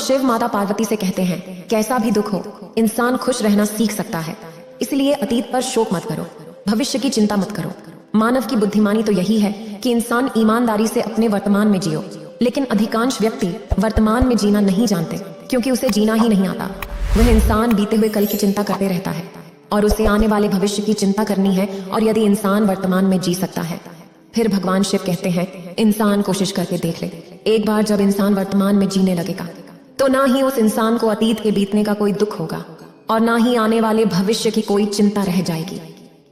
शिव माता पार्वती से कहते हैं, कैसा भी दुख हो, इंसान खुश रहना सीख सकता है। इसलिए अतीत पर शोक मत करो, भविष्य की चिंता मत करो। मानव की बुद्धिमानी तो यही है कि इंसान ईमानदारी से अपने वर्तमान में जियो। लेकिन अधिकांश व्यक्ति वर्तमान में जीना नहीं जानते, क्योंकि उसे जीना ही नहीं आता। वह इंसान बीते हुए कल की चिंता करते रहता है और उसे आने वाले भविष्य की चिंता करनी है। और यदि इंसान वर्तमान में जी सकता है, फिर भगवान शिव कहते हैं, इंसान कोशिश करके देख ले। एक बार जब इंसान वर्तमान में जीने लगेगा, तो ना ही उस इंसान को अतीत के बीतने का कोई दुख होगा और ना ही आने वाले भविष्य की कोई चिंता रह जाएगी।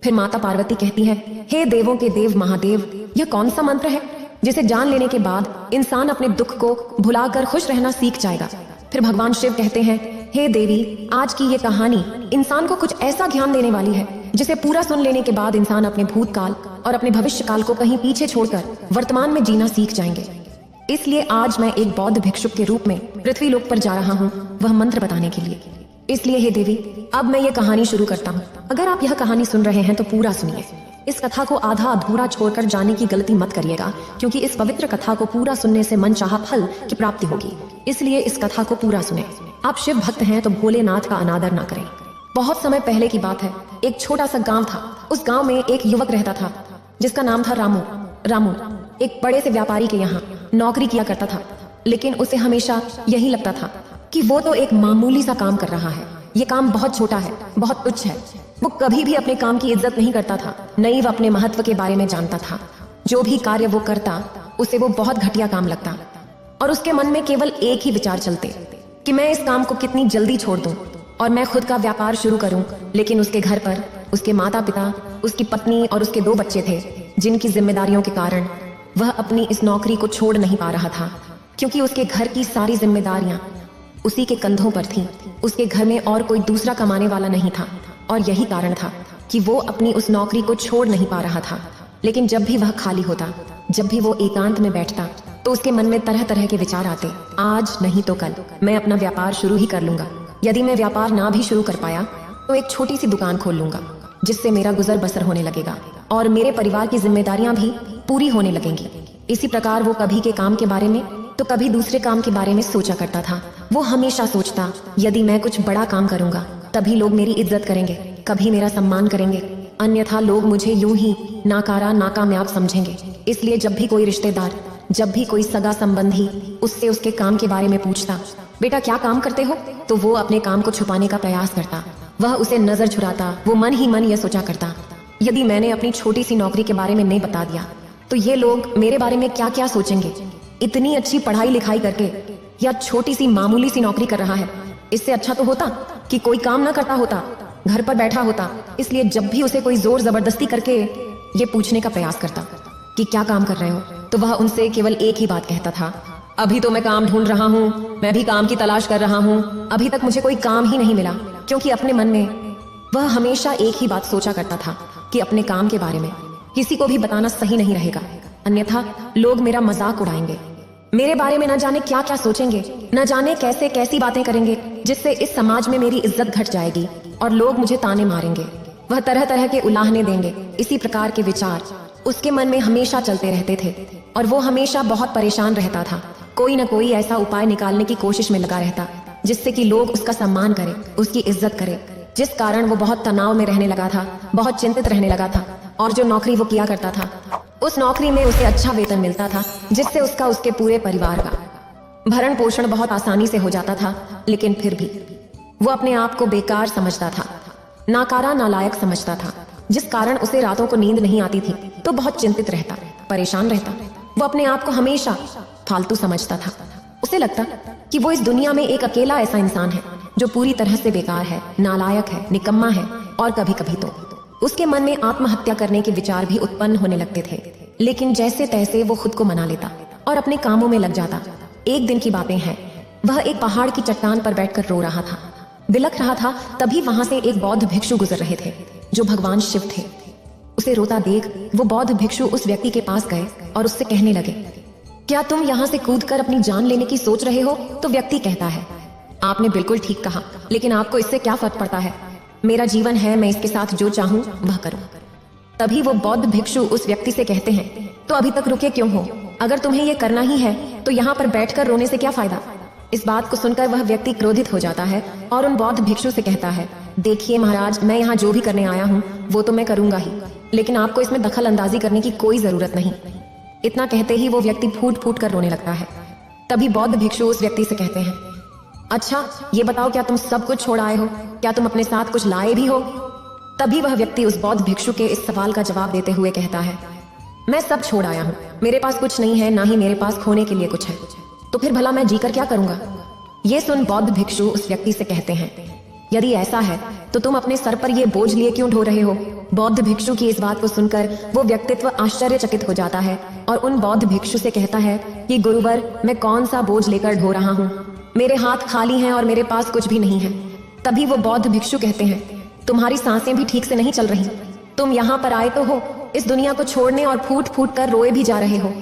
फिर माता पार्वती कहती है, हे देवों के देव महादेव, यह कौन सा मंत्र है जिसे जान लेने के बाद इंसान अपने दुख को भुलाकर खुश रहना सीख जाएगा। फिर भगवान शिव कहते हैं, हे देवी, आज की ये कहानी इंसान को कुछ ऐसा ज्ञान देने वाली है जिसे पूरा सुन लेने के बाद इंसान अपने भूतकाल और अपने भविष्य काल को कहीं पीछे छोड़कर वर्तमान में जीना सीख जाएंगे। इसलिए आज मैं एक बौद्ध भिक्षुक के रूप में पृथ्वी लोक पर जा रहा हूँ, वह मंत्र बताने के लिए। इसलिए हे देवी, अब मैं ये कहानी शुरू करता हूँ। अगर आप यह कहानी सुन रहे हैं तो पूरा सुनिए। इस कथा को आधा अधूरा छोड़कर जाने की गलती मत करिएगा, क्योंकि इस पवित्र कथा को पूरा सुनने से मनचाहा फल की प्राप्ति होगी। इसलिए इस कथा को पूरा सुने। आप शिव भक्त हैं तो भोलेनाथ का अनादर ना करें। बहुत समय पहले की बात है, एक छोटा सा गांव था। उस गांव में एक युवक रहता था जिसका नाम था रामू। रामू एक बड़े से व्यापारी के यहाँ नौकरी किया करता था, लेकिन उसे हमेशा यही लगता था कि वो तो एक मामूली सा काम कर रहा है। ये काम बहुत छोटा है, बहुत तुच्छ है। वो कभी भी अपने काम की इज्जत नहीं करता था, न ही वह अपने महत्व के बारे में जानता था। जो भी कार्य वो करता उसे वो बहुत घटिया काम लगता और उसके मन में केवल एक ही विचार चलते कि मैं इस काम को कितनी जल्दी छोड़ दूं और मैं खुद का व्यापार शुरू करूं। लेकिन उसके घर पर उसके माता पिता, उसकी पत्नी और उसके 2 बच्चे थे, जिनकी जिम्मेदारियों के कारण वह अपनी इस नौकरी को छोड़ नहीं पा रहा था, क्योंकि उसके घर की सारी जिम्मेदारियां उसी के कंधों पर थीं। उसके घर में और कोई दूसरा कमाने वाला नहीं था और यही कारण था कि वो अपनी उस नौकरी को छोड़ नहीं पा रहा था। लेकिन जब भी वह खाली होता, जब भी वो एकांत में बैठता, तो उसके मन में तरह तरह के विचार आते। आज नहीं तो कल मैं अपना व्यापार शुरू ही कर लूंगा। यदि मैं व्यापार ना भी शुरू कर पाया तो एक छोटी सी दुकान खोल लूंगा, जिससे मेरा गुजर बसर होने लगेगा और मेरे परिवार की जिम्मेदारियां भी पूरी होने लगेंगी। इसी प्रकार वो कभी के काम के बारे में तो कभी दूसरे काम के बारे में सोचा करता था। वो हमेशा सोचता, यदि मैं कुछ बड़ा काम करूंगा तभी लोग मेरी इज्जत करेंगे, कभी मेरा सम्मान करेंगे, अन्यथा लोग मुझे यूं ही नाकारा नाकामयाब समझेंगे। इसलिए जब भी कोई रिश्तेदार, जब भी कोई सगा संबंधी उससे उसके काम के बारे में पूछता, बेटा क्या काम करते हो, तो वो अपने काम को छुपाने का प्रयास करता। वह उसे नजर चुराता। वो मन ही मन यह सोचा करता, यदि मैंने अपनी छोटी सी नौकरी के बारे में नहीं बता दिया तो ये लोग मेरे बारे में क्या क्या सोचेंगे। इतनी अच्छी पढ़ाई लिखाई करके या छोटी सी मामूली सी नौकरी कर रहा है, इससे अच्छा तो होता कि कोई काम ना करता होता, घर पर बैठा होता। इसलिए जब भी उसे कोई जोर जबरदस्ती करके ये पूछने का प्रयास करता कि क्या काम कर रहे हो, तो वह उनसे केवल एक ही बात कहता था, अभी तो मैं काम ढूंढ रहा हूँ, मैं भी काम की तलाश कर रहा हूँ, अभी तक मुझे कोई काम ही नहीं मिला। क्योंकि अपने मन में वह हमेशा एक ही बात सोचा करता था कि अपने काम के बारे में किसी को भी बताना सही नहीं रहेगा, अन्यथा लोग मेरा मजाक उड़ाएंगे, मेरे बारे में न जाने क्या क्या सोचेंगे, न जाने कैसे कैसी बातें करेंगे, जिससे इस समाज में मेरी इज्जत घट जाएगी और लोग मुझे ताने मारेंगे। वह तरह तरह के उलाहने देंगे। इसी प्रकार के विचार उसके मन में हमेशा चलते रहते थे और वो हमेशा बहुत परेशान रहता था। कोई न कोई ऐसा उपाय निकालने की कोशिश में लगा रहता जिससे कि लोग उसका सम्मान करें, उसकी इज्जत करें, जिस कारण वो बहुत तनाव में रहने लगा था, बहुत चिंतित रहने लगा था। और जो नौकरी वो किया करता था, उस नौकरी में उसे अच्छा वेतन मिलता था, जिससे उसका उसके पूरे परिवार का भरण पोषण बहुत आसानी से हो जाता था। लेकिन फिर भी वो अपने आप को बेकार समझता था, नाकारा नालायक समझता था, जिस कारण उसे रातों को नींद नहीं आती थी, तो बहुत चिंतित रहता, परेशान रहता। वो अपने आप को हमेशा फालतू समझता था। उसे लगता कि वो इस दुनिया में एक अकेला ऐसा इंसान है जो पूरी तरह से बेकार है, नालायक है, निकम्मा है। और कभी कभी तो उसके मन में आत्महत्या करने के विचार भी उत्पन्न होने लगते थे। लेकिन जैसे तैसे वो खुद को मना लेता और अपने कामों में लग जाता। एक दिन की बातें हैं, वह एक पहाड़ की चट्टान पर बैठकर रो रहा था, बिलख रहा था। तभी वहां से एक बौद्ध भिक्षु गुजर रहे थे जो भगवान शिव थे। उसे रोता देख वो बौद्ध भिक्षु उस व्यक्ति के पास गए और उससे कहने लगे, क्या तुम यहाँ से कूदकर अपनी जान लेने की सोच रहे हो? तो व्यक्ति कहता है, आपने बिल्कुल ठीक कहा, लेकिन आपको इससे क्या फर्क पड़ता है? मेरा जीवन है, मैं इसके साथ जो चाहूं वह करूं। तभी वो बौद्ध भिक्षु उस व्यक्ति से कहते हैं, तो अभी तक रुके क्यों हो? अगर तुम्हें ये करना ही है तो यहाँ पर बैठकर रोने से क्या फायदा? इस बात को सुनकर वह व्यक्ति क्रोधित हो जाता है और उन बौद्ध भिक्षु से कहता है, देखिए महाराज, मैं यहाँ जो भी करने आया हूँ वो तो मैं करूंगा ही, लेकिन आपको इसमें दखल अंदाजी करने की कोई जरूरत नहीं। इतना कहते ही वो व्यक्ति फूट फूट कर रोने लगता है। तभी बौद्ध भिक्षु उस व्यक्ति से कहते हैं, अच्छा ये बताओ, क्या तुम सब कुछ छोड़ आए हो? क्या तुम अपने साथ कुछ लाए भी हो? तभी वह व्यक्ति उस बौद्ध भिक्षु के इस सवाल का जवाब देते हुए कहता है, मैं सब छोड़ आया हूँ, मेरे पास कुछ नहीं है, ना ही मेरे पास खोने के लिए कुछ है, तो फिर भला मैं जीकर क्या करूंगा? ये सुन बौद्ध भिक्षु उस व्यक्ति से कहते हैं, यदि ऐसा है तो तुम अपने सर पर ये बोझ लिए क्यों ढो रहे हो? बौद्ध भिक्षु की इस बात को सुनकर वो व्यक्तित्व आश्चर्यचकित हो जाता है और उन बौद्ध भिक्षु से कहता है कि गुरुवर, मैं कौन सा बोझ लेकर ढो रहा हूँ, मेरे हाथ खाली हैं और मेरे पास कुछ भी नहीं है। तभी वो बौद्ध भिक्षु कहते हैं, तुम्हारी सांसें भी ठीक से नहीं चल रही, तुम यहाँ पर आए तो हो इस दुनिया को छोड़ने और फूट फूट कर रोए भी जा रहे हो।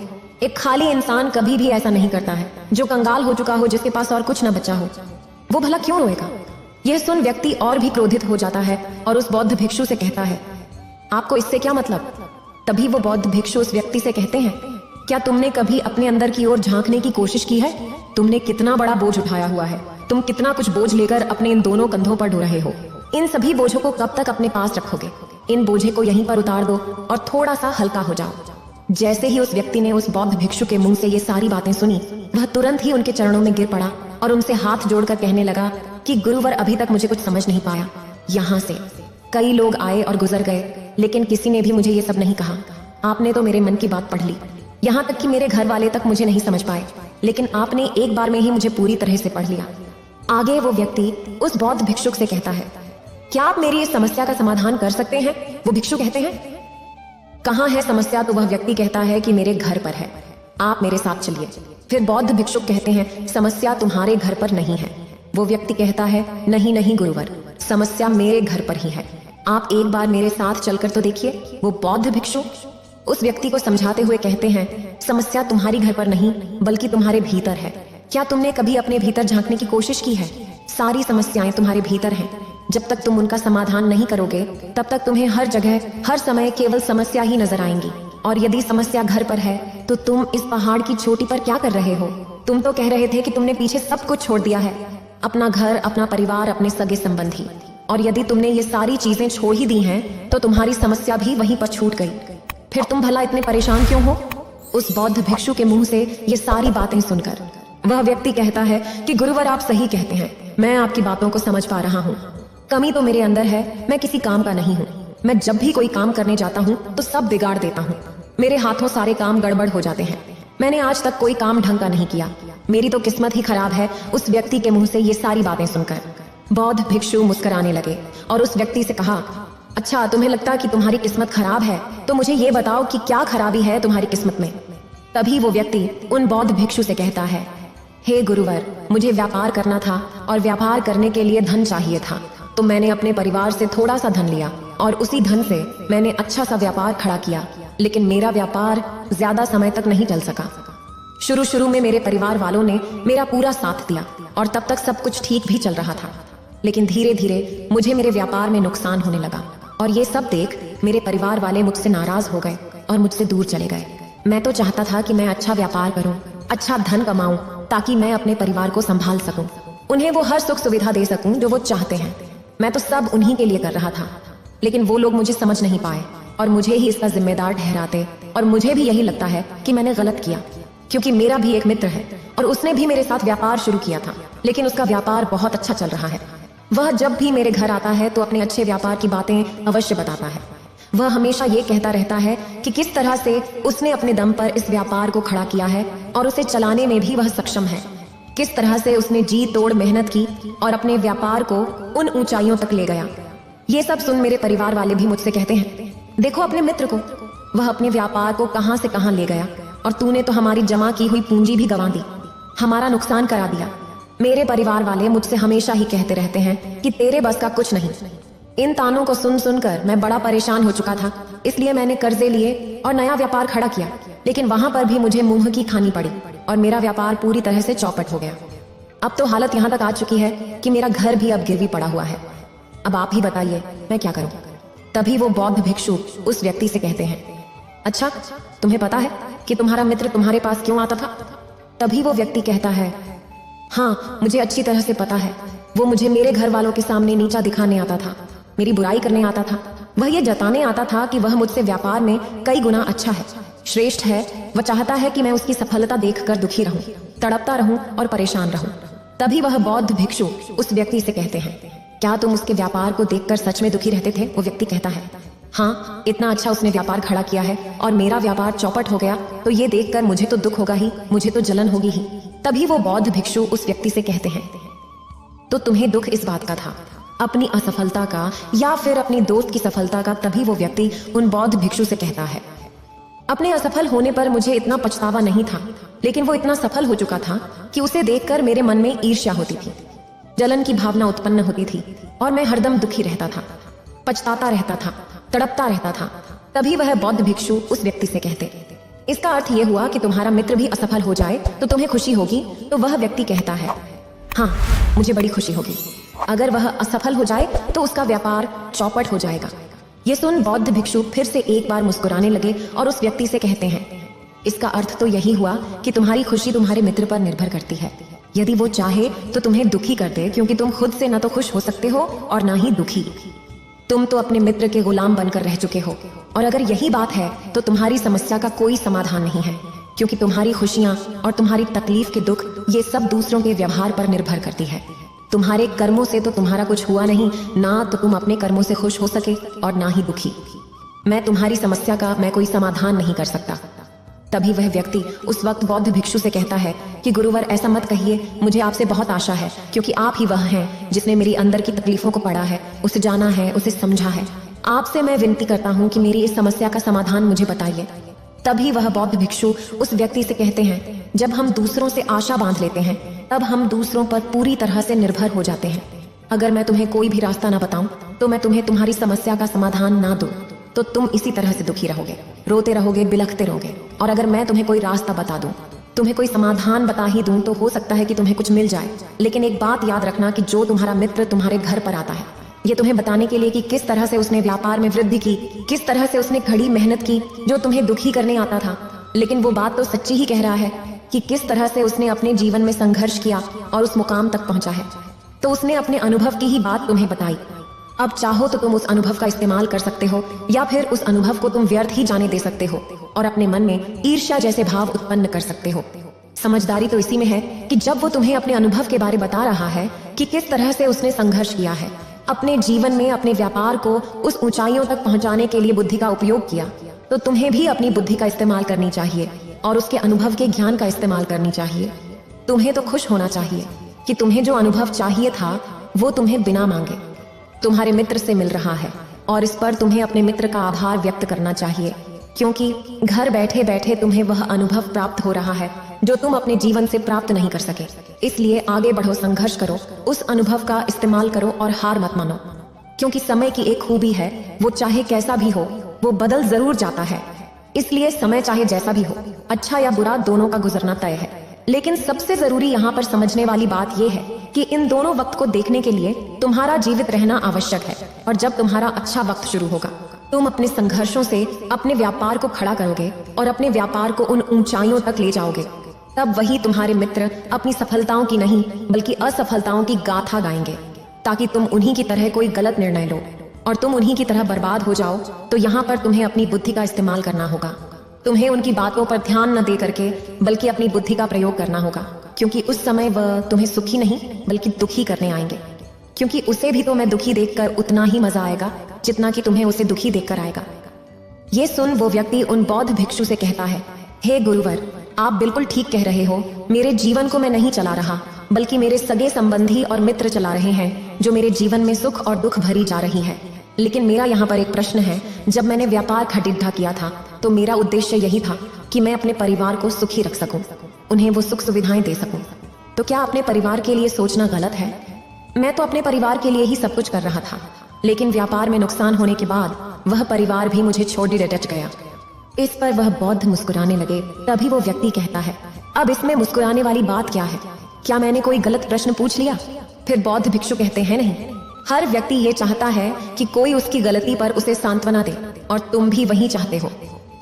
एक खाली इंसान कभी भी ऐसा नहीं करता है, जो कंगाल हो चुका हो, जिसके पास और कुछ न बचा हो, वो भला क्यों रोएगा? यह सुन व्यक्ति और भी क्रोधित हो जाता है और उस बौद्ध भिक्षु से कहता है, आपको इससे क्या मतलब? तभी वो बौद्ध भिक्षु उस व्यक्ति से कहते हैं, क्या तुमने कभी अपने अंदर की ओर झांकने की कोशिश की है? तुमने कितना बड़ा बोझ उठाया हुआ है, तुम कितना कुछ बोझ लेकर अपने इन दोनों कंधों पर ढो रहे हो। इन सभी बोझों को कब तक अपने पास रखोगे? इन बोझे को यहीं पर उतार दो और थोड़ा सा हल्का हो जाओ। जैसे ही उस व्यक्ति ने उस बौद्ध भिक्षु के मुंह से ये सारी बातें सुनी, वह तुरंत ही उनके चरणों में गिर पड़ा और उनसे हाथ जोड़कर कहने लगा कि गुरुवर, अभी तक मुझे कुछ समझ नहीं पाया। यहाँ से कई लोग आए और गुजर गए, लेकिन किसी ने भी मुझे ये सब नहीं कहा। आपने तो मेरे मन की बात पढ़ ली, यहाँ तक कि मेरे घर वाले तक मुझे नहीं समझ पाए, लेकिन आपने एक बार में ही मुझे पूरी तरह से पढ़ लिया। आगे वो व्यक्ति उस बौद्ध भिक्षुक से कहता है, क्या आप मेरी इस समस्या का समाधान कर सकते हैं? वो भिक्षु कहते हैं, कहाँ है समस्या? तो वह व्यक्ति कहता है कि मेरे घर पर है, आप मेरे साथ चलिए। फिर बौद्ध भिक्षुक कहते हैं, समस्या तुम्हारे घर पर नहीं है। वो व्यक्ति कहता है, नहीं नहीं गुरुवर, समस्या मेरे घर पर ही है, आप एक बार मेरे साथ चलकर तो देखिए। वो बौद्ध भिक्षु उस व्यक्ति को समझाते हुए कहते हैं, समस्या तुम्हारी घर पर नहीं बल्कि तुम्हारे भीतर है। क्या तुमने कभी अपने भीतर झांकने की कोशिश की है? सारी समस्याएं तुम्हारे भीतर हैं। जब तक तुम उनका समाधान नहीं करोगे, तब तक तुम्हें हर जगह हर समय केवल समस्या ही नजर आएंगी। और यदि समस्या घर पर है, तो तुम इस पहाड़ की चोटी पर क्या कर रहे हो? तुम तो कह रहे थे कि तुमने पीछे सब कुछ छोड़ दिया है, अपना घर, अपना परिवार, अपने सगे संबंधी। और यदि तुमने ये सारी चीजें छोड़ ही दी हैं, तो तुम्हारी समस्या भी वहीं पर छूट गई। फिर तुम भला इतने परेशान क्यों हो? उस बौद्ध भिक्षु के मुंह से ये सारी बातें सुनकर वह व्यक्ति कहता है कि गुरुवर, आप सही कहते हैं, मैं आपकी बातों को समझ पा रहा हूँ। कमी तो मेरे अंदर है, मैं किसी काम का नहीं हूँ। मैं जब भी कोई काम करने जाता हूँ तो सब बिगाड़ देता हूँ, मेरे हाथों सारे काम गड़बड़ हो जाते हैं। मैंने आज तक कोई काम ढंग का नहीं किया, मेरी तो किस्मत ही खराब है। उस व्यक्ति के मुंह से ये सारी बातें सुनकर बौद्ध भिक्षु मुस्कुराने लगे और उस व्यक्ति से कहा, अच्छा तुम्हें लगता कि तुम्हारी किस्मत खराब है, तो मुझे ये बताओ कि क्या खराबी है तुम्हारी किस्मत में? तभी वो व्यक्ति उन बौद्ध भिक्षु से कहता है, हे गुरुवर, मुझे व्यापार करना था और व्यापार करने के लिए धन चाहिए था, तो मैंने अपने परिवार से थोड़ा सा धन लिया और उसी धन से मैंने अच्छा सा व्यापार खड़ा किया, लेकिन मेरा व्यापार ज्यादा समय तक नहीं चल सका। शुरू में मेरे परिवार वालों ने मेरा पूरा साथ दिया और तब तक सब कुछ ठीक भी चल रहा था, लेकिन धीरे धीरे मुझे मेरे व्यापार में नुकसान होने लगा और ये सब देख मेरे परिवार वाले मुझसे नाराज हो गए और मुझसे दूर चले गए। मैं तो चाहता था कि मैं अच्छा व्यापार करूं, अच्छा धन कमाऊं, ताकि मैं अपने परिवार को संभाल सकूं, उन्हें वो हर सुख सुविधा दे सकूं जो वो चाहते हैं। मैं तो सब उन्हीं के लिए कर रहा था, लेकिन वो लोग मुझे समझ नहीं पाए और मुझे ही इसका जिम्मेदार ठहराते। और मुझे भी यही लगता है कि मैंने गलत किया, क्योंकि मेरा भी एक मित्र है और उसने भी मेरे साथ व्यापार शुरू किया था, लेकिन उसका व्यापार बहुत अच्छा चल रहा है। वह जब भी मेरे घर आता है तो अपने अच्छे व्यापार की बातें अवश्य बताता है। वह हमेशा ये कहता रहता है कि किस तरह से उसने अपने दम पर इस व्यापार को खड़ा किया है और उसे चलाने में भी वह सक्षम है, किस तरह से उसने जी तोड़ मेहनत की और अपने व्यापार को उन ऊंचाइयों तक ले गया। ये सब सुन मेरे परिवार वाले भी मुझसे कहते हैं, देखो अपने मित्र को, वह अपने व्यापार को कहां से कहां ले गया और तूने तो हमारी जमा की हुई पूंजी भी गंवा दी, हमारा नुकसान करा दिया। मेरे परिवार वाले मुझसे हमेशा ही कहते रहते हैं कि तेरे बस का कुछ नहीं। इन तानों को सुन सुनकर मैं बड़ा परेशान हो चुका था, इसलिए मैंने कर्जे लिए और नया व्यापार खड़ा किया, लेकिन वहां पर भी मुझे मुंह की खानी पड़ी और मेरा व्यापार पूरी तरह से चौपट हो गया। अब तो हालत यहाँ तक आ चुकी है कि मेरा घर भी अब गिरवी पड़ा हुआ है। अब आप ही बताइए मैं क्या करूं? तभी वो बौद्ध भिक्षु उस व्यक्ति से कहते हैं, अच्छा तुम्हें पता है कि तुम्हारा मित्र तुम्हारे पास क्यों आता था? तभी वो व्यक्ति कहता है, हाँ, मुझे अच्छी तरह से पता है। वो मुझे मेरे घर वालों के सामने नीचा दिखाने आता था, मेरी बुराई करने आता था। वह ये जताने आता था कि वह मुझसे व्यापार में कई गुना अच्छा है, श्रेष्ठ है। वह चाहता है कि मैं उसकी सफलता देखकर दुखी रहूं, तड़पता रहूं और परेशान रहूं। तभी वह बौद्ध भिक्षु उस व्यक्ति से कहते हैं, क्या तुम उसके व्यापार को देखकर सच में दुखी रहते थे? वो व्यक्ति कहता है, हाँ, इतना अच्छा उसने व्यापार खड़ा किया है और मेरा व्यापार चौपट हो गया, तो ये देखकर मुझे तो दुख होगा ही, मुझे तो जलन होगी ही। तभी वो बौद्ध भिक्षु उस व्यक्ति से कहते हैं, तो तुम्हें दुख इस बात का था, अपनी असफलता का या फिर अपनी दोस्त की सफलता का? तभी वो व्यक्ति उन बौद्ध भिक्षु से कहता है, अपने असफल होने पर मुझे इतना पछतावा नहीं था, लेकिन वो इतना सफल हो चुका था कि उसे देखकर मेरे मन में ईर्ष्या होती थी, जलन की भावना उत्पन्न होती थी और मैं हरदम दुखी रहता था, पछताता रहता था, तड़पता रहता था। तभी वह बौद्ध भिक्षु उस व्यक्ति से कहते, इसका अर्थ यह हुआ कि तुम्हारा मित्र भी असफल हो जाए तो तुम्हें खुशी होगी? तो वह व्यक्ति कहता है, हाँ, मुझे बड़ी खुशी होगी। अगर वह असफल हो जाए तो उसका व्यापार चौपट हो जाएगा। ये सुन बौद्ध भिक्षु फिर से एक बार मुस्कुराने लगे और उस व्यक्ति से कहते हैं, इसका अर्थ तो यही हुआ कि तुम्हारी खुशी तुम्हारे मित्र पर निर्भर करती है। यदि वो चाहे तो तुम्हें दुखी कर दे, क्योंकि तुम खुद से न तो खुश हो सकते हो और ना ही दुखी। तुम तो अपने मित्र के गुलाम बनकर रह चुके हो, और अगर यही बात है तो तुम्हारी समस्या का कोई समाधान नहीं है, क्योंकि तुम्हारी खुशियां और तुम्हारी तकलीफ के दुख ये सब दूसरों के व्यवहार पर निर्भर करती है। तुम्हारे कर्मों से तो तुम्हारा कुछ हुआ नहीं, ना तो तुम अपने कर्मों से खुश हो सके और ना ही दुखी। मैं तुम्हारी समस्या का मैं कोई समाधान नहीं कर सकता। तभी वह व्यक्ति उस वक्त बौद्ध भिक्षु से कहता है कि गुरुवर, ऐसा मत कहिए, मुझे आपसे बहुत आशा है, क्योंकि आप ही वह हैं जिसने मेरी अंदर की तकलीफों को पढ़ा है, उसे जाना है, उसे समझा है। आपसे मैं विनती करता हूँ कि मेरी इस समस्या का समाधान मुझे बताइए। तभी वह बौद्ध भिक्षु उस व्यक्ति से कहते हैं, जब हम दूसरों से आशा बांध लेते हैं तब हम दूसरों पर पूरी तरह से निर्भर हो जाते हैं। अगर मैं तुम्हें कोई भी रास्ता ना बताऊं तो मैं तुम्हें तुम्हारी समस्या का समाधान ना दूं तो तुम इसी तरह से दुखी रहोगे, रोते रहोगे, बिलखते रहोगे। और अगर मैं तुम्हें कोई रास्ता बता दूं, तुम्हें कोई समाधान बता ही दूं, तो हो सकता है कि तुम्हें कुछ मिल जाए। लेकिन एक बात याद रखना कि जो तुम्हारा मित्र तुम्हारे घर पर आता है, ये तुम्हें बताने के लिए कि किस तरह से उसने व्यापार में वृद्धि की, किस तरह से उसने कड़ी मेहनत की जो तुम्हें दुखी करने आता था, लेकिन वो बात तो सच्ची ही कह रहा है कि किस तरह से उसने अपने जीवन में संघर्ष किया और उस मुकाम तक पहुंचा है। तो उसने अपने अनुभव की ही बात तुम्हें बताई। अब चाहो तो तुम उस अनुभव का इस्तेमाल कर सकते हो, या फिर उस अनुभव को तुम व्यर्थ ही जाने दे सकते हो और अपने मन में ईर्ष्या जैसे भाव उत्पन्न कर सकते हो। समझदारी तो इसी में है कि जब वो तुम्हें अपने अनुभव के बारे बता रहा है कि किस तरह से उसने संघर्ष किया है, अपने जीवन में अपने व्यापार को उस ऊंचाइयों तक पहुंचाने के लिए बुद्धि का उपयोग किया, तो तुम्हें भी अपनी बुद्धि का इस्तेमाल करनी चाहिए और उसके अनुभव के ज्ञान का इस्तेमाल करनी चाहिए। तुम्हें तो खुश होना चाहिए कि तुम्हें जो अनुभव चाहिए था वो तुम्हें बिना मांगे तुम्हारे मित्र से मिल रहा है, और इस पर तुम्हें अपने मित्र का आभार व्यक्त करना चाहिए, क्योंकि घर बैठे बैठे तुम्हें वह अनुभव प्राप्त हो रहा है जो तुम अपने जीवन से प्राप्त नहीं कर सके। इसलिए आगे बढ़ो, संघर्ष करो, उस अनुभव का इस्तेमाल करो और हार मत मानो, क्योंकि समय की एक खूबी है, वो चाहे कैसा भी हो वो बदल जरूर जाता है। इसलिए समय चाहे जैसा भी हो, अच्छा या बुरा, दोनों का गुजरना तय है। लेकिन सबसे जरूरी यहाँ पर समझने वाली बात यह है कि इन दोनों वक्त को देखने के लिए तुम्हारा जीवित रहना आवश्यक है, और जब तुम्हारा अच्छा वक्त शुरू होगा तुम अपने संघर्षों से अपने व्यापार को खड़ा करोगे और अपने व्यापार को उन ऊंचाइयों तक ले जाओगे। तब वही तुम्हारे मित्र अपनी सफलताओं की नहीं बल्कि असफलताओं की गाथा गाएंगे, ताकि तुम उन्हीं की तरह कोई गलत निर्णय लो और तुम उन्हीं की तरह बर्बाद हो जाओ। तो यहाँ पर तुम्हें अपनी बुद्धि का इस्तेमाल करना होगा। तुम्हें उनकी बातों पर ध्यान न दे करके बल्कि अपनी बुद्धि का प्रयोग करना होगा, क्योंकि उस समय वह तुम्हें सुखी नहीं बल्कि दुखी करने आएंगे, क्योंकि उसे भी तुम्हें दुखी देखकर उतना ही मजा आएगा जितना कि तुम्हें उसे दुखी देखकर आएगा। ये सुन वो व्यक्ति उन बौद्ध भिक्षु से कहता है, हे गुरुवर, आप बिल्कुल ठीक कह रहे हो। मेरे जीवन को मैं नहीं चला रहा बल्कि मेरे सगे संबंधी और मित्र चला रहे हैं, जो मेरे जीवन में सुख और दुख भरी जा रही है। लेकिन मेरा यहाँ पर एक प्रश्न है, जब मैंने व्यापार खटिठा किया था तो मेरा उद्देश्य यही था कि मैं अपने परिवार को सुखी रख सकूं, उन्हें वो सुख सुविधाएं दे सकूं। तो क्या अपने परिवार के लिए सोचना गलत है? मैं तो अपने परिवार के लिए ही सब कुछ कर रहा था, लेकिन व्यापार में नुकसान होने के बाद वह परिवार भी मुझे छोड़ डट गया। इस पर वह बौद्ध मुस्कुराने लगे। तभी वो व्यक्ति कहता है, अब इसमें मुस्कुराने वाली बात क्या है? क्या मैंने कोई गलत प्रश्न पूछ लिया? फिर बौद्ध भिक्षु कहते हैं, नहीं, हर व्यक्ति ये चाहता है कि कोई उसकी गलती पर उसे सांत्वना दे, और तुम भी वही चाहते हो।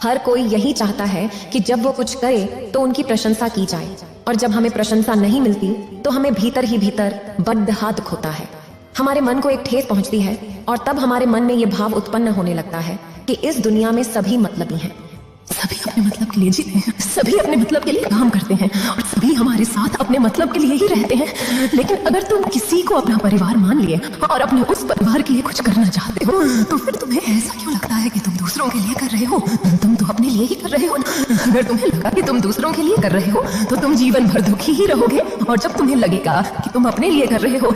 हर कोई यही चाहता है कि जब वो कुछ करे तो उनकी प्रशंसा की जाए, और जब हमें प्रशंसा नहीं मिलती तो हमें भीतर ही भीतर बद्दहा दुख होता है। हमारे मन को एक ठेस पहुंचती है और तब हमारे मन में ये भाव उत्पन्न होने लगता है कि इस दुनिया में सभी मतलबी हैं। सभी अपने मतलब के लिए जीते हैं, सभी अपने मतलब के लिए काम करते हैं और सभी हमारे साथ अपने मतलब के लिए ही रहते हैं। लेकिन अगर तुम किसी को अपना परिवार मान लिए और अपने उस परिवार के लिए कुछ करना चाहते हो तो फिर तुम्हें ऐसा क्यों लगता है कि तुम दूसरों के लिए कर रहे हो? तुम तो अपने लिए ही कर रहे हो ना। अगर तुम्हें लगा कि तुम दूसरों के लिए कर रहे हो तो तुम जीवन भर दुखी ही रहोगे, और जब तुम्हें लगेगा कि तुम अपने लिए कर रहे हो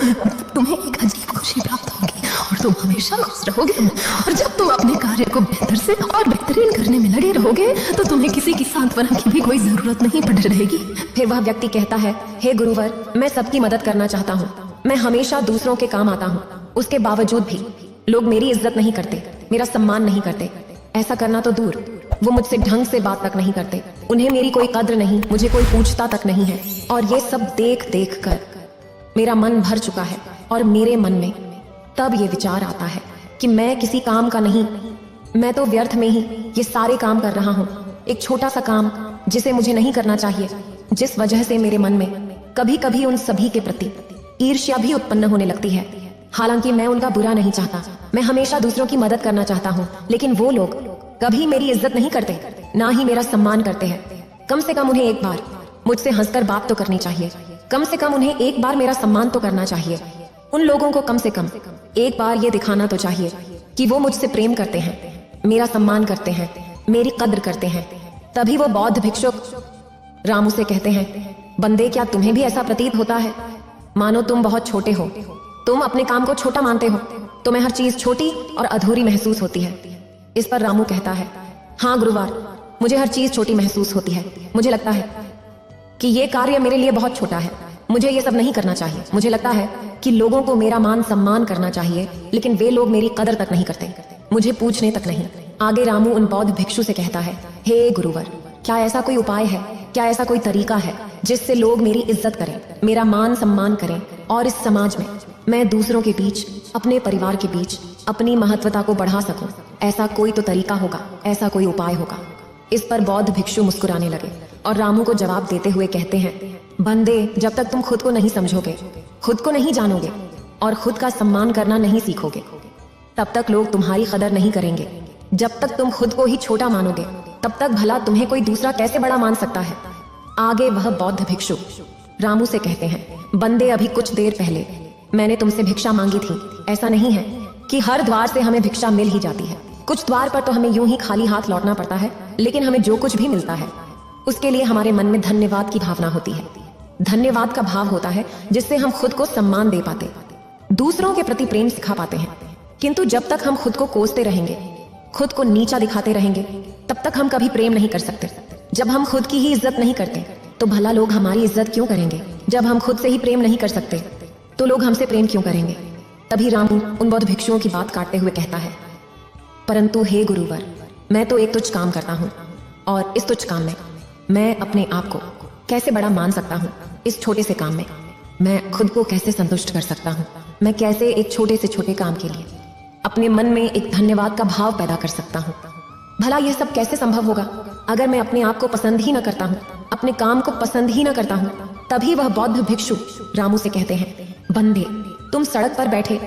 तुम्हें एक अजीब खुशी प्राप्त होगी और तुम हमेशा खुश रहोगे। और जब तुम अपने कार्य को बेहतर से और बेहतरीन करने में लगे रहोगे तो तुम्हें किसी की सांत्वना की भी कोई जरूरत नहीं पड़ रहेगी। फिर वह व्यक्ति कहता है, हे गुरुवर, मैं सबकी मदद करना चाहता हूँ, मैं हमेशा दूसरों के काम आता हूँ, उसके बावजूद भी लोग मेरी इज्जत नहीं करते, मेरा सम्मान नहीं करते। ऐसा करना तो दूर, वो मुझसे ढंग से बात तक नहीं करते, उन्हें मेरी कोई कद्र नहीं, मुझे कोई पूछता तक नहीं है। और ये सब देख देख कर मेरा मन भर चुका है और मेरे मन में तब ये विचार आता है कि मैं किसी काम का नहीं, मैं तो व्यर्थ में ही ये सारे काम कर रहा हूँ। एक छोटा सा काम जिसे मुझे नहीं करना चाहिए, जिस वजह से मेरे मन में कभी कभी उन सभी के प्रति ईर्ष्या भी उत्पन्न होने लगती है। हालांकि मैं उनका बुरा नहीं चाहता, मैं हमेशा दूसरों की मदद करना चाहता हूँ, लेकिन वो लोग कभी मेरी इज्जत नहीं करते, ना ही मेरा सम्मान करते हैं। कम से कम उन्हें एक बार मुझसे हंसकर बात तो करनी चाहिए, कम से कम उन्हें एक बार मेरा सम्मान तो करना चाहिए। उन लोगों को कम से कम एक बार ये दिखाना तो चाहिए कि वो मुझसे प्रेम करते हैं, मेरा सम्मान करते हैं, मेरी कद्र करते हैं। तभी वो बौद्ध भिक्षुक रामू से कहते हैं, बंदे, क्या तुम्हें भी ऐसा प्रतीत होता है मानो तुम बहुत छोटे हो, तुम अपने काम को छोटा मानते हो, तुम्हें हर चीज छोटी और अधूरी महसूस होती है। इस पर रामू कहता है, हाँ गुरुवार, मुझे हर चीज छोटी महसूस होती है। मुझे लगता है कि ये कार्य मेरे लिए बहुत छोटा है, मुझे ये सब नहीं करना चाहिए। मुझे लगता है कि लोगों को मेरा मान सम्मान करना चाहिए, लेकिन वे लोग मेरी कदर तक नहीं करते, मुझे पूछने तक नहीं। आगे रामू उन बौद्ध भिक्षु से कहता है, हे गुरुवर, क्या ऐसा कोई उपाय है, क्या ऐसा कोई तरीका है जिससे लोग मेरी इज्जत करें, मेरा मान सम्मान करें, और इस समाज में मैं दूसरों के बीच, अपने परिवार के बीच अपनी महत्वता को बढ़ा सकूं? ऐसा कोई तो तरीका होगा, ऐसा कोई उपाय होगा। इस पर बौद्ध भिक्षु मुस्कुराने लगे और रामू को जवाब देते हुए कहते हैं, बंदे, जब तक तुम खुद को नहीं समझोगे, खुद को नहीं जानोगे और खुद का सम्मान करना नहीं सीखोगे, तब तक लोग तुम्हारी कदर नहीं करेंगे। जब तक तुम खुद को ही छोटा मानोगे, तब तक भला तुम्हें कोई दूसरा कैसे बड़ा मान सकता है। आगे वह बौद्ध भिक्षु रामू से कहते हैं, बंदे, अभी कुछ देर पहले मैंने तुमसे भिक्षा मांगी थी। ऐसा नहीं है कि हर द्वार से हमें भिक्षा मिल ही जाती है, कुछ द्वार पर तो हमें यूं ही खाली हाथ लौटना पड़ता है, लेकिन हमें जो कुछ भी मिलता है उसके लिए हमारे मन में धन्यवाद की भावना होती है। धन्यवाद का भाव होता है जिससे हम खुद को सम्मान दे पाते, दूसरों के प्रति प्रेम सिखा पाते हैं। किंतु जब तक हम खुद को कोसते रहेंगे, खुद को नीचा दिखाते रहेंगे, तब तक हम कभी प्रेम नहीं कर सकते। जब हम खुद की ही इज्जत नहीं करते तो भला लोग हमारी इज्जत क्यों करेंगे? जब हम खुद से ही प्रेम नहीं कर सकते तो लोग हमसे प्रेम क्यों करेंगे? तभी रामू उन बौद्ध भिक्षुओं की बात काटते हुए कहता है, परंतु हे गुरुवर, मैं तो एक तुच्छ काम करता हूँ, और इस तुच्छ काम में मैं अपने आप को कैसे बड़ा मान सकता हूँ? इस छोटे से काम में मैं खुद को कैसे संतुष्ट कर सकता हूँ? मैं कैसे एक छोटे से छोटे काम के लिए अपने मन में एक धन्यवाद का भाव पैदा कर सकता हूँ? भला यह सब कैसे संभव होगा अगर मैं अपने आप को पसंद ही न करता हूँ, अपने काम को पसंद ही न करता हूँ? तभी वह बौद्ध भिक्षु रामू से कहते हैं, बंदे, तुम सड़क पर बैठे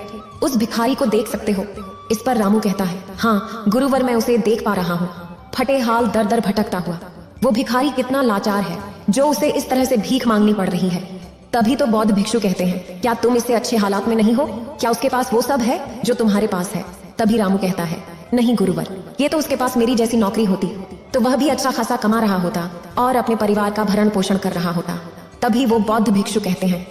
उस भिखारी को देख सकते हो। इस पर रामू कहता है, हाँ गुरुवर, मैं उसे देख पा रहा हूँ, फटे हाल दर दर भटकता हुआ। वो भिखारी कितना लाचार है जो उसे इस तरह से भीख मांगनी पड़ रही है। तभी तो बौद्ध भिक्षु कहते हैं, क्या तुम इससे अच्छे हालात में नहीं हो? क्या उसके पास वो सब है जो तुम्हारे पास है? तभी रामू कहता है, नहीं गुरुवर, ये तो उसके पास मेरी जैसी नौकरी होती तो वह भी अच्छा खासा कमा रहा होता और अपने परिवार का भरण पोषण कर रहा होता। तभी वो बौद्ध भिक्षु कहते हैं,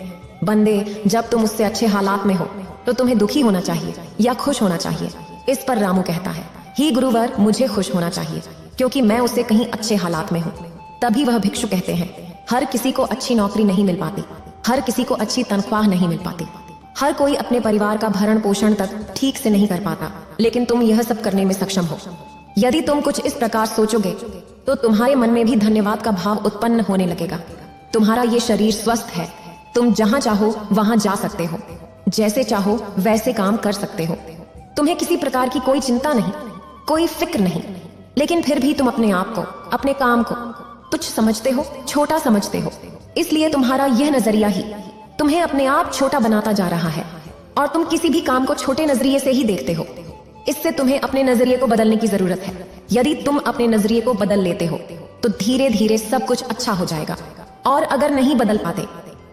बंदे, जब तुम उससे अच्छे हालात में हो तो तुम्हें दुखी होना चाहिए या खुश होना चाहिए? इस पर रामू कहता है, ही गुरुवर, मुझे खुश होना चाहिए क्योंकि मैं उससे कहीं अच्छे हालात में हूँ। तभी वह भिक्षु कहते हैं, हर किसी को अच्छी नौकरी नहीं मिल पाती, हर किसी को अच्छी तनख्वाह नहीं मिल पाती, हर कोई अपने परिवार का भरण पोषण तक ठीक से नहीं कर पाता, लेकिन तुम यह सब करने में सक्षम हो। यदि तुम कुछ इस प्रकार सोचोगे तो तुम्हारे मन में भी धन्यवाद का भाव उत्पन्न होने लगेगा। तुम्हारा ये शरीर स्वस्थ है, तुम जहां चाहो वहां जा सकते हो, जैसे चाहो वैसे काम कर सकते हो, तुम्हें किसी प्रकार की कोई चिंता नहीं, कोई फिक्र नहीं। लेकिन फिर भी तुम अपने आप को, अपने काम को तुच्छ समझते हो, छोटा समझते हो। इसलिए तुम्हारा यह नजरिया ही तुम्हें अपने आप छोटा बनाता जा रहा है और तुम किसी भी काम को छोटे नजरिए से ही देखते हो। इससे तुम्हें अपने नजरिए को बदलने की जरूरत है। यदि तुम अपने नजरिए को बदल लेते हो तो धीरे धीरे सब कुछ अच्छा हो जाएगा। और अगर नहीं बदल पाते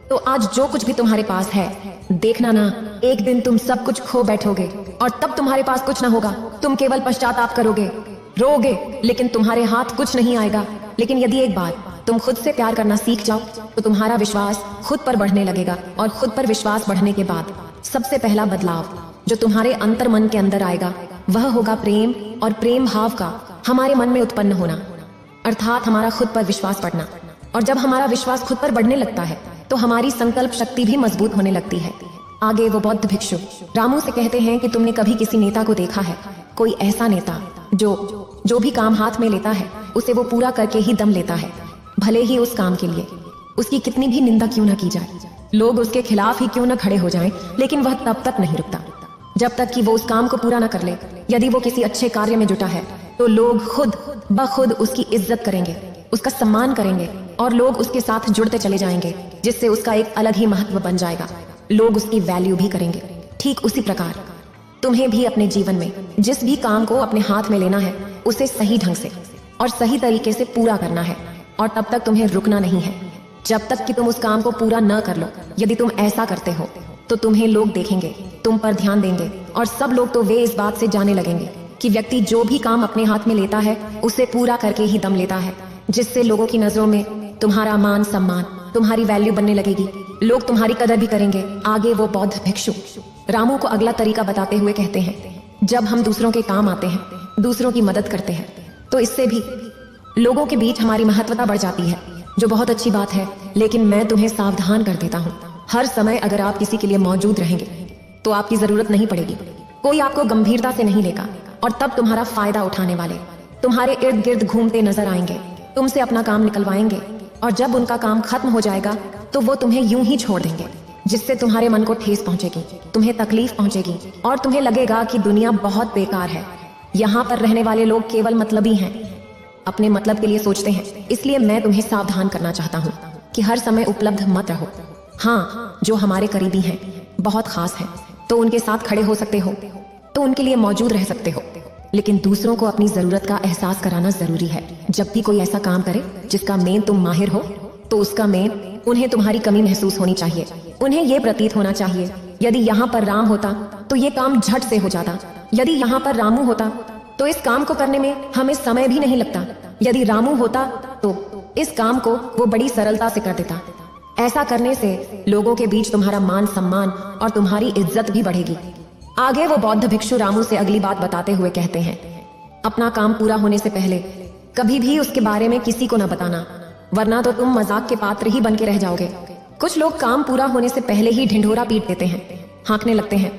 तो आज जो कुछ भी तुम्हारे पास है, देखना ना, एक दिन तुम सब कुछ खो बैठोगे और तब तुम्हारे पास कुछ ना होगा। तुम केवल पश्चाताप करोगे, रोगे, लेकिन तुम्हारे हाथ कुछ नहीं आएगा। लेकिन यदि एक बार तुम खुद से प्यार करना सीख जाओ तो तुम्हारा विश्वास खुद पर बढ़ने लगेगा और खुद पर विश्वास बढ़ने के बाद सबसे पहला बदलाव जो तुम्हारे अंतर मन के अंदर आएगा वह होगा प्रेम, और प्रेम भाव का हमारे मन में उत्पन्न होना, अर्थात हमारा खुद पर विश्वास बढ़ना। और जब हमारा विश्वास खुद पर बढ़ने लगता है तो हमारी संकल्प शक्ति भी मजबूत होने लगती है। आगे वो बौद्ध भिक्षु रामू से कहते हैं कि तुमने कभी किसी नेता को देखा है, कोई ऐसा नेता जो भी काम हाथ में लेता है उसे वो पूरा करके ही दम लेता है, भले ही उस काम के लिए उसकी कितनी भी निंदा क्यों ना की जाए, लोग उसके खिलाफ ही क्यों ना खड़े हो जाएं, लेकिन वह तब तक नहीं रुकता जब तक कि वो उस काम को पूरा ना कर ले। यदि वो किसी अच्छे कार्य में जुटा है तो लोग खुद ब खुद उसकी इज्जत करेंगे, उसका सम्मान करेंगे और लोग उसके साथ जुड़ते चले जाएंगे, जिससे उसका एक अलग ही महत्व बन जाएगा। लोग उसकी वैल्यू भी करेंगे। ठीक उसी प्रकार तुम्हें भी अपने जीवन में जिस भी काम को अपने हाथ में लेना है उसे सही ढंग से और सही तरीके से पूरा करना है, और तब तक तुम्हें रुकना नहीं है जब तक कि तुम उस काम को पूरा न कर लो। यदि तुम ऐसा करते हो तो तुम्हें लोग देखेंगे, तुम पर ध्यान देंगे, और सब लोग तो वे इस बात से जाने लगेंगे कि व्यक्ति जो भी काम अपने हाथ में लेता है उसे पूरा करके ही दम लेता है, जिससे लोगों की नजरों में तुम्हारा मान सम्मान, तुम्हारी वैल्यू बनने लगेगी, लोग तुम्हारी कदर भी करेंगे। आगे वो बौद्ध भिक्षु रामू को अगला तरीका बताते हुए कहते हैं, जब हम दूसरों के काम आते हैं, दूसरों की मदद करते हैं, तो इससे भी लोगों के बीच हमारी महत्वता बढ़ जाती है, जो बहुत अच्छी बात है। लेकिन मैं तुम्हें सावधान कर देता हूँ, हर समय अगर आप किसी के लिए मौजूद रहेंगे तो आपकी जरूरत नहीं पड़ेगी, कोई आपको गंभीरता से नहीं लेगा, और तब तुम्हारा फायदा उठाने वाले तुम्हारे इर्द गिर्द घूमते नजर आएंगे, तुमसे अपना काम निकलवाएंगे, और जब उनका काम खत्म हो जाएगा तो वो तुम्हें यूं ही छोड़ देंगे, जिससे तुम्हारे मन को ठेस पहुंचेगी, तुम्हें तकलीफ पहुंचेगी और तुम्हें लगेगा कि दुनिया बहुत बेकार है, यहाँ पर रहने वाले लोग केवल मतलबी हैं, अपने मतलब के लिए सोचते हैं। इसलिए मैं तुम्हें सावधान करना चाहता हूँ कि हर समय उपलब्ध मत रहो। हाँ, जो हमारे करीबी हैं, बहुत खास हैं, तो उनके साथ खड़े हो सकते हो, तो उनके लिए मौजूद रह सकते हो, लेकिन दूसरों को अपनी जरूरत का एहसास कराना जरूरी है। जब भी कोई ऐसा काम करे जिसका मेन तुम माहिर हो तो उसका मेन उन्हें तुम्हारी कमी महसूस होनी चाहिए, उन्हें ये प्रतीत होना चाहिए यदि यहाँ पर राम होता तो ये काम झट से हो जाता, यदि यहाँ पर रामू होता तो इस काम को करने में हमें समय भी नहीं लगता, यदि रामू होता तो इस काम को वो बड़ी सरलता से कर देता। ऐसा करने से लोगों के बीच तुम्हारा मान सम्मान और तुम्हारी इज्जत भी बढ़ेगी। आगे वो बौद्ध भिक्षु रामू से अगली बात बताते हुए कहते हैं, अपना काम पूरा होने से पहले कभी भी उसके बारे में किसी को न बताना, वरना तो तुम मजाक के पात्र ही बन के रह जाओगे। कुछ लोग काम पूरा होने से पहले ही ढिंढोरा पीट देते हैं, हाँकने लगते हैं,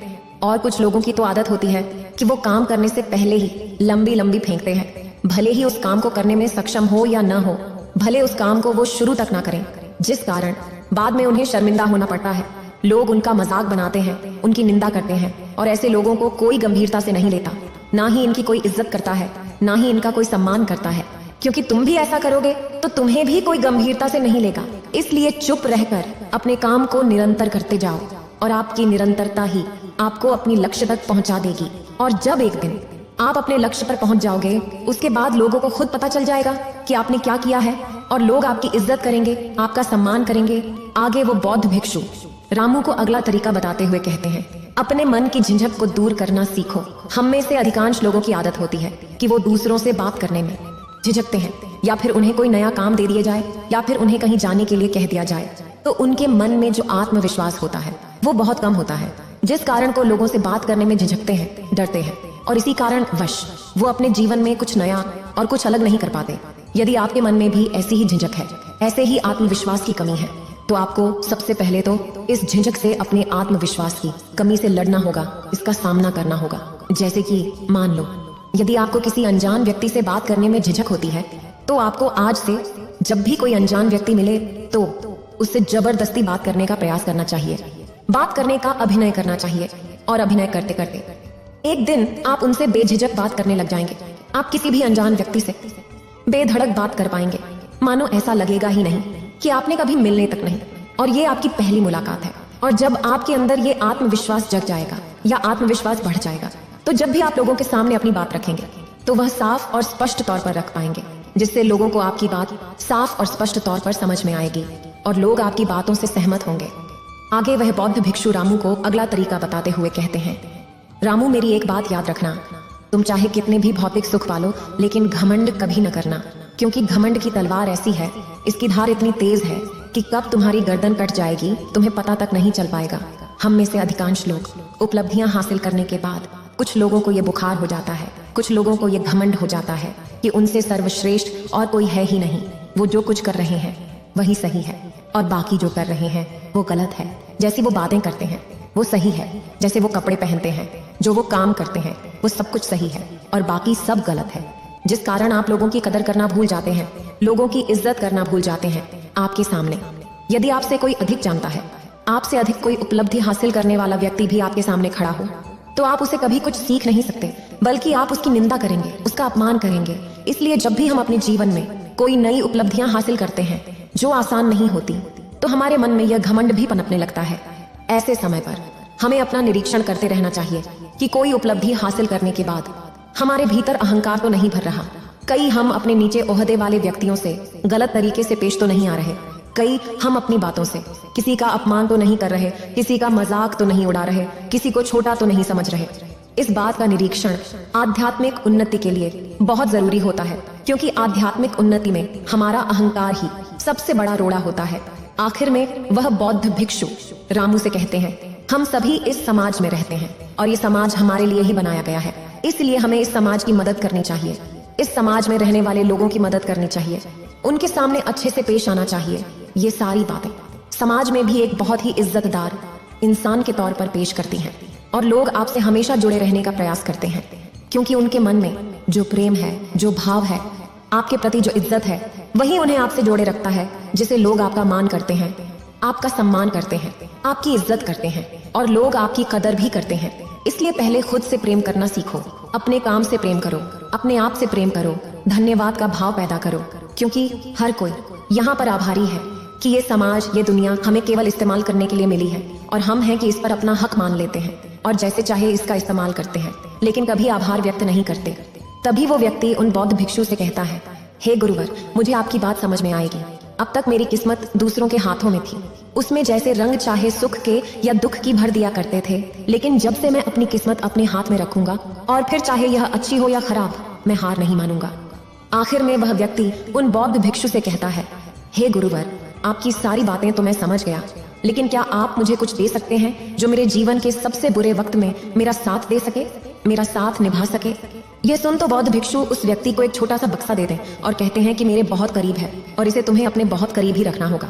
और कुछ लोगों की तो आदत होती है कि वो काम करने से पहले ही लंबी लंबी फेंकते हैं, भले ही उस काम को करने में सक्षम हो या न हो, भले उस काम को वो शुरू तक ना करें, जिस कारण बाद में उन्हें शर्मिंदा होना पड़ता है। लोग उनका मजाक बनाते हैं, उनकी निंदा करते हैं, और ऐसे लोगों को कोई गंभीरता से नहीं लेता, ना ही इनकी कोई इज्जत करता है, ना ही इनका कोई सम्मान करता है, क्योंकि तुम भी ऐसा करोगे तो तुम्हें भी कोई गंभीरता से नहीं लेगा। इसलिए चुप रहकर अपने काम को निरंतर करते जाओ, और आपकी निरंतरता ही आपको अपनी लक्ष्य तक पहुंचा देगी। और जब एक दिन आप अपने लक्ष्य पर पहुंच जाओगे, उसके बाद लोगों को खुद पता चल जाएगा कि आपने क्या किया है, और लोग आपकी इज्जत करेंगे, आपका सम्मान करेंगे। आगे वो बौद्ध भिक्षु रामू को अगला तरीका बताते हुए कहते हैं, अपने मन की झिझक को दूर करना सीखो। हम में से अधिकांश लोगों की आदत होती है कि वो दूसरों से बात करने में झिझकते हैं, या फिर उन्हें कोई नया काम दे दिया जाए, या फिर उन्हें कहीं जाने के लिए कह दिया जाए, तो उनके मन में जो आत्मविश्वास होता है वो बहुत कम होता है, जिस कारण को लोगों से बात करने में झिझकते हैं, डरते हैं, और इसी कारण वश वो अपने जीवन में कुछ नया और कुछ अलग नहीं कर पाते। यदि आपके मन में भी ऐसी ही झिझक है, ऐसे ही आत्मविश्वास की कमी है, तो आपको सबसे पहले तो इस झिझक से अपने आत्मविश्वास की कमी से लड़ना होगा, इसका सामना करना होगा। जैसे कि मान लो यदि आपको किसी अनजान व्यक्ति से बात करने में झिझक होती है, तो आपको आज से जब भी कोई अनजान व्यक्ति मिले तो उससे जबरदस्ती बात करने का प्रयास करना चाहिए, बात करने का अभिनय करना चाहिए, और अभिनय करते करते एक दिन आप उनसे बेझिझक बात करने लग जाएंगे। आप किसी भी अनजान व्यक्ति से बेधड़क बात कर पाएंगे, मानो ऐसा लगेगा ही नहीं कि आपने कभी मिलने तक नहीं, और ये आपकी पहली मुलाकात है। और जब आपके अंदर ये आत्मविश्वास जग जाएगा या आत्मविश्वास बढ़ जाएगा, तो जब भी आप लोगों के सामने अपनी बात रखेंगे तो वह साफ और स्पष्ट तौर पर रख पाएंगे, जिससे लोगों को आपकी बात साफ और स्पष्ट तौर पर समझ में आएगी और लोग आपकी बातों से सहमत होंगे। आगे वह बौद्ध भिक्षु रामू को अगला तरीका बताते हुए कहते हैं, रामू मेरी एक बात याद रखना, तुम चाहे कितने भी भौतिक सुख पालो, लेकिन घमंड कभी न करना, क्योंकि घमंड की तलवार ऐसी है, इसकी धार इतनी तेज है कि कब तुम्हारी गर्दन कट जाएगी तुम्हें पता तक नहीं चल पाएगा। हम में से अधिकांश लोग उपलब्धियां हासिल करने के बाद कुछ लोगों को ये बुखार हो जाता है, कुछ लोगों को ये घमंड हो जाता है कि उनसे सर्वश्रेष्ठ और कोई है ही नहीं। वो जो कुछ कर रहे हैं वही सही है और बाकी जो कर रहे हैं वो गलत है। जैसी वो बातें करते हैं वो सही है, जैसे वो कपड़े पहनते हैं, जो वो काम करते हैं वो सब कुछ सही है और बाकी सब गलत है। जिस कारण आप लोगों की कदर करना भूल जाते हैं, लोगों की इज्जत करना भूल जाते हैं। आपके सामने यदि आपसे कोई अधिक जानता है, आपसे अधिक कोई उपलब्धि हासिल करने वाला व्यक्ति भी आपके सामने खड़ा हो, तो आप उसे कभी कुछ सीख नहीं सकते, बल्कि आप उसकी निंदा करेंगे, उसका अपमान करेंगे। इसलिए जब भी हम अपने जीवन में कोई नई उपलब्धियां हासिल करते हैं जो आसान नहीं होती, तो हमारे मन में यह घमंड भी पनपने लगता है। ऐसे समय पर हमें अपना निरीक्षण करते रहना चाहिए कि कोई उपलब्धि हासिल करने के बाद हमारे भीतर अहंकार तो नहीं भर रहा। कई हम अपने नीचे ओहदे वाले व्यक्तियों से गलत तरीके से पेश तो नहीं आ रहे, कई हम अपनी बातों से किसी का अपमान तो नहीं कर रहे, किसी का मजाक तो नहीं उड़ा रहे, किसी को छोटा तो नहीं समझ रहे। इस बात का निरीक्षण आध्यात्मिक उन्नति के लिए बहुत जरूरी होता है, क्योंकि आध्यात्मिक उन्नति में हमारा अहंकार ही सबसे बड़ा रोड़ा होता है। आखिर में वह बौद्ध भिक्षु रामू से कहते हैं, हम सभी इस समाज में रहते हैं और ये समाज हमारे लिए ही बनाया गया है, इसलिए हमें इस समाज की मदद करनी चाहिए। इस समाज में रहने वाले लोगों की मदद करनी चाहिए, उनके सामने अच्छे से पेश आना चाहिए। ये सारी बातें समाज में भी एक बहुत ही इज्जतदार इंसान के तौर पर पेश करती हैं और लोग आपसे हमेशा जुड़े रहने का प्रयास करते हैं, क्योंकि उनके मन में जो प्रेम है, जो भाव है, आपके प्रति जो इज्जत है, वही उन्हें आपसे जोड़े रखता है, जिसे लोग आपका मान करते हैं, आपका सम्मान करते हैं, आपकी इज्जत करते हैं और लोग आपकी कदर भी करते हैं। इसलिए पहले खुद से प्रेम करना सीखो, अपने काम से प्रेम करो, अपने आप से प्रेम करो, धन्यवाद का भाव पैदा करो, क्योंकि हर कोई यहाँ पर आभारी है कि ये समाज, ये दुनिया हमें केवल इस्तेमाल करने के लिए मिली है और हम हैं कि इस पर अपना हक मान लेते हैं और जैसे चाहे इसका इस्तेमाल करते हैं, लेकिन कभी आभार व्यक्त नहीं करते। तभी वो व्यक्ति उन बौद्ध भिक्षु से कहता है, हे गुरुवर, मुझे आपकी बात समझ में आएगी। अब तक मेरी किस्मत दूसरों के हाथों में थी, उसमें जैसे रंग चाहे सुख के या दुख की भर दिया करते थे, लेकिन जब से मैं अपनी किस्मत अपने हाथ में रखूंगा और फिर चाहे यह अच्छी हो या खराब, मैं हार नहीं मानूंगा। आखिर में वह व्यक्ति उन बौद्ध भिक्षु से कहता है, हे गुरुवर, आपकी सारी बातें तो मैं समझ गया, लेकिन क्या आप मुझे कुछ दे सकते हैं जो मेरे जीवन के सबसे बुरे वक्त में मेरा साथ दे सके, मेरा साथ निभा सके। यह सुन तो बौद्ध भिक्षु उस व्यक्ति को एक छोटा सा बक्सा दे दें और कहते हैं कि मेरे बहुत करीब है और इसे तुम्हें अपने बहुत करीब ही रखना होगा।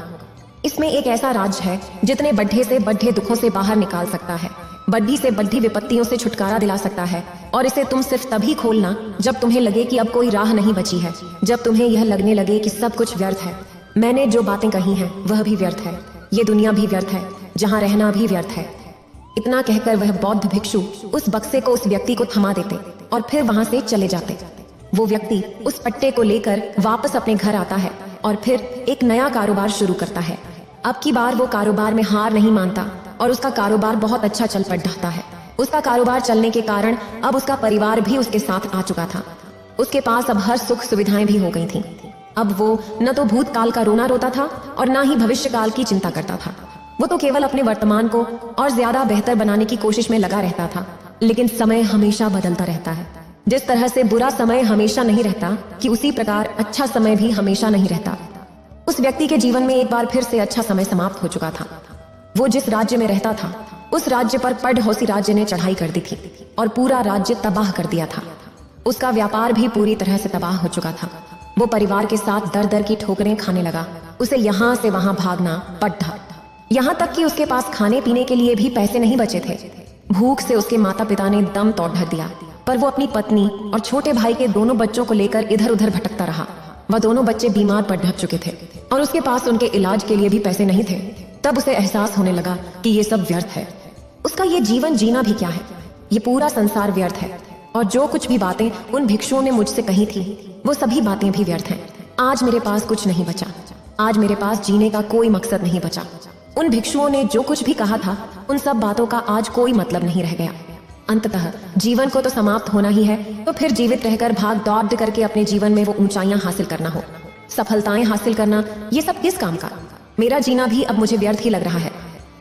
इसमें एक ऐसा राज है जितने बड्ढे से बड्ढे दुखों से बाहर निकाल सकता है, बड्ढी से बड्ढी विपत्तियों से छुटकारा दिला सकता है, और इसे तुम सिर्फ तभी खोलना जब तुम्हें लगे कि अब कोई राह नहीं बची है, जब तुम्हें यह लगने लगे कि सब कुछ व्यर्थ है। मैंने जो बातें कही हैं वह भी व्यर्थ है, ये दुनिया भी व्यर्थ है, जहाँ रहना भी व्यर्थ है। इतना कहकर वह बौद्ध भिक्षु उस बक्से को उस व्यक्ति को थमा देते और फिर वहां से चले जाते। वो व्यक्ति उस पट्टे को लेकर वापस अपने घर आता है और फिर एक नया कारोबार शुरू करता है। अब की बार वो कारोबार में हार नहीं मानता और उसका कारोबार बहुत अच्छा चल पड़ रहा है। उसका कारोबार चलने के कारण अब उसका परिवार भी उसके साथ आ चुका था। उसके पास अब हर सुख सुविधाएं भी हो गई थीं। अब वो न तो भूतकाल का रोना रोता था और न ही भविष्य काल की चिंता करता था। वो तो केवल अपने वर्तमान को और ज्यादा बेहतर बनाने की कोशिश में लगा रहता था। लेकिन समय हमेशा बदलता रहता है। जिस तरह से बुरा समय हमेशा नहीं रहता, कि उसी प्रकार अच्छा समय भी हमेशा नहीं रहता। उस व्यक्ति के जीवन में एक बार फिर से अच्छा समय समाप्त हो चुका था। वो जिस राज्य में रहता था उस राज्य पर पड़ोसी राज्य ने चढ़ाई कर दी थी और पूरा राज्य तबाह कर दिया था। उसका व्यापार भी पूरी तरह से तबाह हो चुका था। वो परिवार के साथ दर दर की ठोकरें खाने लगा। उसे यहाँ से वहां भागना पड़ा, यहाँ तक कि उसके पास खाने पीने के लिए भी पैसे नहीं बचे थे। भूख से उसके माता पिता ने दम तोड़ दिया, पर वो अपनी पत्नी और छोटे भाई के दोनों बच्चों को लेकर इधर उधर भटकता रहा। वह दोनों बच्चे बीमार पड़ ढक चुके थे और उसके पास उनके इलाज के लिए भी पैसे नहीं थे। तब उसे एहसास होने लगा कि ये सब व्यर्थ है। उसका ये जीवन जीना भी क्या है, ये पूरा संसार व्यर्थ है और जो कुछ भी बातें उन भिक्षुओं ने मुझसे कही थी वो सभी बातें भी व्यर्थ हैं। आज मेरे पास कुछ नहीं बचा। आज मेरे पास जीने का कोई मकसद नहीं बचा। उन भिक्षुओं ने जो कुछ भी कहा था उन सब बातों का आज कोई मतलब नहीं रह गया। अंततः जीवन को तो समाप्त होना ही है, तो फिर जीवित रहकर भाग दौड़ करके अपने जीवन में वो ऊंचाइयां हासिल करना हो, सफलताएं हासिल करना, ये सब किस काम का? मेरा जीना भी अब मुझे व्यर्थ ही लग रहा है।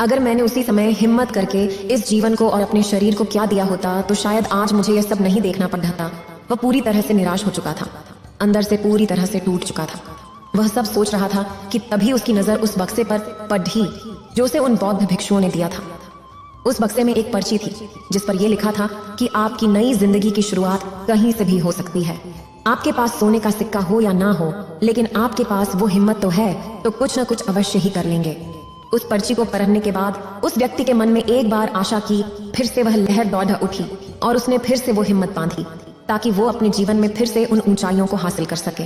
अगर मैंने उसी समय हिम्मत करके इस जीवन को और अपने शरीर को क्या दिया होता तो शायद आज मुझे यह सब नहीं देखना पड़ता। वह पूरी तरह से निराश हो चुका था, अंदर से पूरी तरह से टूट चुका था। वह सब सोच रहा था कि तभी उसकी नजर उस बक्से पर पड़ी जो उसे उन बौद्ध भिक्षुओं ने दिया था। उस बक्से में एक पर्ची थी जिस पर यह लिखा था कि आपकी नई जिंदगी की शुरुआत कहीं से भी हो सकती है। आपके पास सोने का सिक्का हो या ना हो, लेकिन आपके पास वो हिम्मत तो है, तो कुछ न कुछ अवश्य ही कर लेंगे। उस पर्ची को पढ़ने के बाद उस व्यक्ति के मन में एक बार आशा की फिर से वह लहर दौड़ उठी और उसने फिर से वो हिम्मत बांधी ताकि वो अपने जीवन में फिर से उन ऊंचाइयों को हासिल कर सके।